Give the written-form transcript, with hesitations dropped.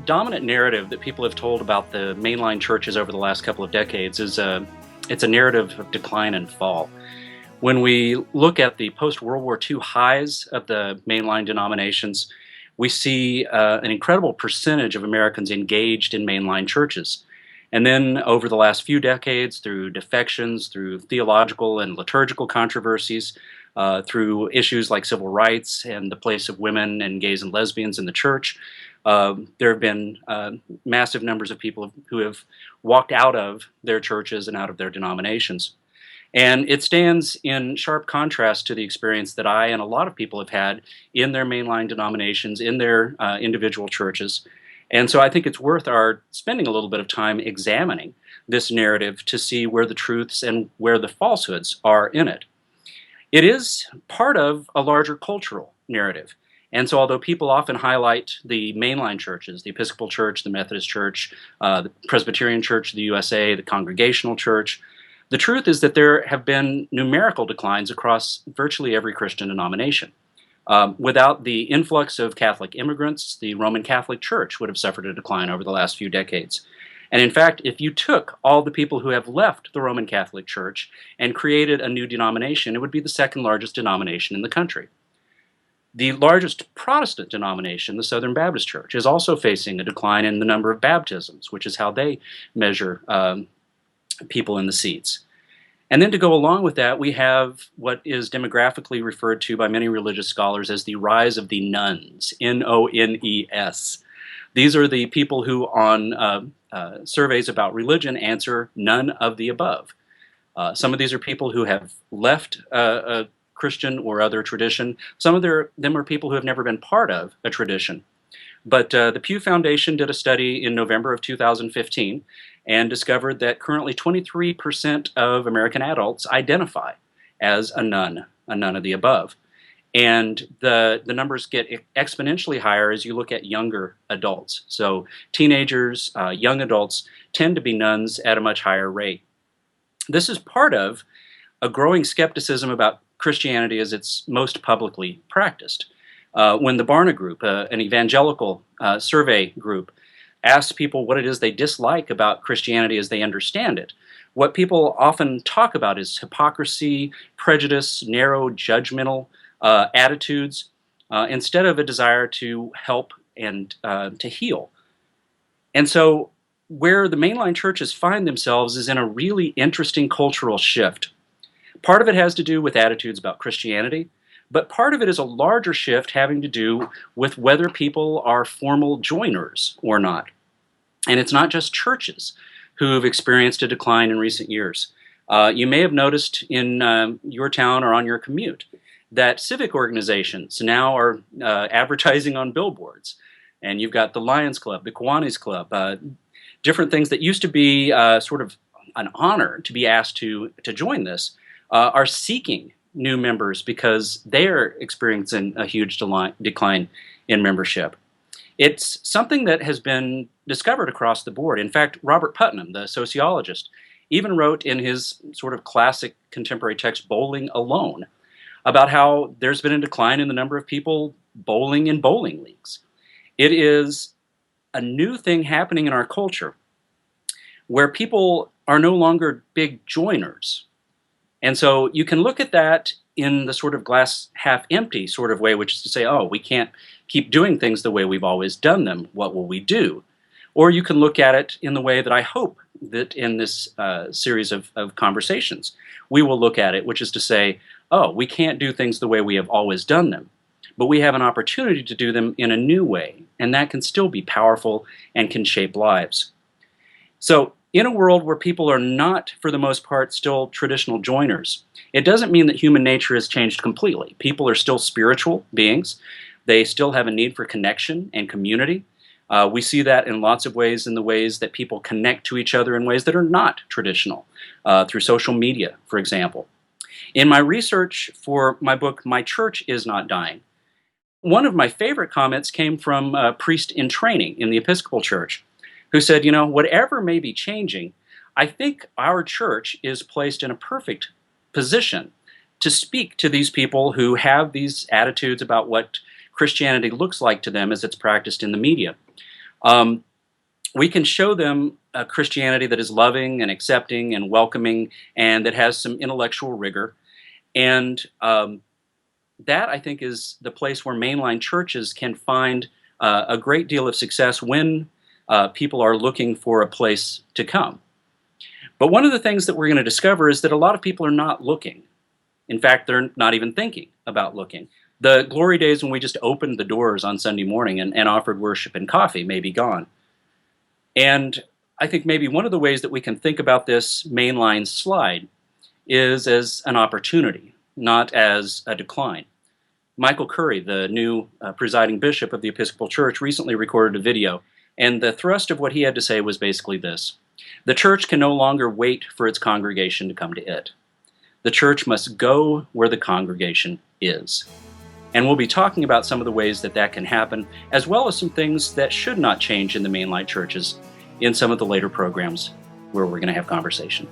dominant narrative that people have told about the mainline churches over the last couple of decades is it's a narrative of decline and fall. When we look at the post-World War II highs of the mainline denominations, we see an incredible percentage of Americans engaged in mainline churches. And then over the last few decades, through defections, through theological and liturgical controversies, through issues like civil rights and the place of women and gays and lesbians in the church, there have been massive numbers of people who have walked out of their churches and out of their denominations. And it stands in sharp contrast to the experience that I and a lot of people have had in their mainline denominations, in their individual churches. And so I think it's worth our spending a little bit of time examining this narrative to see where the truths and where the falsehoods are in it. It is part of a larger cultural narrative. And so although people often highlight the mainline churches, the Episcopal Church, the Methodist Church, the Presbyterian Church of the USA, the Congregational Church, the truth is that there have been numerical declines across virtually every Christian denomination. Without the influx of Catholic immigrants, the Roman Catholic Church would have suffered a decline over the last few decades. And in fact, if you took all the people who have left the Roman Catholic Church and created a new denomination, it would be the second largest denomination in the country. The largest Protestant denomination, the Southern Baptist Church, is also facing a decline in the number of baptisms, which is how they measure people in the seats. And then to go along with that, we have what is demographically referred to by many religious scholars as the rise of the nuns, N-O-N-E-S. These are the people who on surveys about religion answer none of the above. Some of these are people who have left a Christian or other tradition. Some of them are people who have never been part of a tradition. But the Pew Foundation did a study in November of 2015 and discovered that currently 23% of American adults identify as a nun of the above. And the numbers get exponentially higher as you look at younger adults. So teenagers, young adults tend to be nuns at a much higher rate. This is part of a growing skepticism about Christianity as it's most publicly practiced. When the Barna Group, an evangelical survey group, asks people what it is they dislike about Christianity as they understand it, what people often talk about is hypocrisy, prejudice, narrow, judgmental attitudes, instead of a desire to help and to heal. And so where the mainline churches find themselves is in a really interesting cultural shift. Part of it has to do with attitudes about Christianity, but part of it is a larger shift having to do with whether people are formal joiners or not. And it's not just churches who have experienced a decline in recent years. You may have noticed in your town or on your commute that civic organizations now are advertising on billboards. And you've got the Lions Club, the Kiwanis Club, different things that used to be sort of an honor to be asked to join this, are seeking new members because they're experiencing a huge decline in membership. It's something that has been discovered across the board. In fact, Robert Putnam, the sociologist, even wrote in his sort of classic contemporary text, Bowling Alone, about how there's been a decline in the number of people bowling in bowling leagues. It is a new thing happening in our culture where people are no longer big joiners. And so you can look at that in the sort of glass half empty sort of way, which is to say, oh, we can't keep doing things the way we've always done them. What will we do? Or you can look at it in the way that I hope that in this series of conversations we will look at it, which is to say, oh, we can't do things the way we have always done them, but we have an opportunity to do them in a new way, and that can still be powerful and can shape lives. So in a world where people are not, for the most part, still traditional joiners, it doesn't mean that human nature has changed completely. People are still spiritual beings. They still have a need for connection and community. We see that in lots of ways, in the ways that people connect to each other in ways that are not traditional, through social media, for example. In my research for my book, My Church Is Not Dying, one of my favorite comments came from a priest in training in the Episcopal Church, who said, you know, whatever may be changing, I think our church is placed in a perfect position to speak to these people who have these attitudes about what Christianity looks like to them as it's practiced in the media. Um, we can show them a Christianity that is loving and accepting and welcoming and that has some intellectual rigor. And that, I think, is the place where mainline churches can find a great deal of success when people are looking for a place to come. But one of the things that we're going to discover is that a lot of people are not looking. In fact, they're not even thinking about looking. The glory days when we just opened the doors on Sunday morning and offered worship and coffee may be gone. And I think maybe one of the ways that we can think about this mainline slide is as an opportunity, not as a decline. Michael Curry, the new presiding bishop of the Episcopal Church, recently recorded a video, and the thrust of what he had to say was basically this: the church can no longer wait for its congregation to come to it. The church must go where the congregation is. And we'll be talking about some of the ways that that can happen, as well as some things that should not change in the mainline churches in some of the later programs where we're going to have conversation.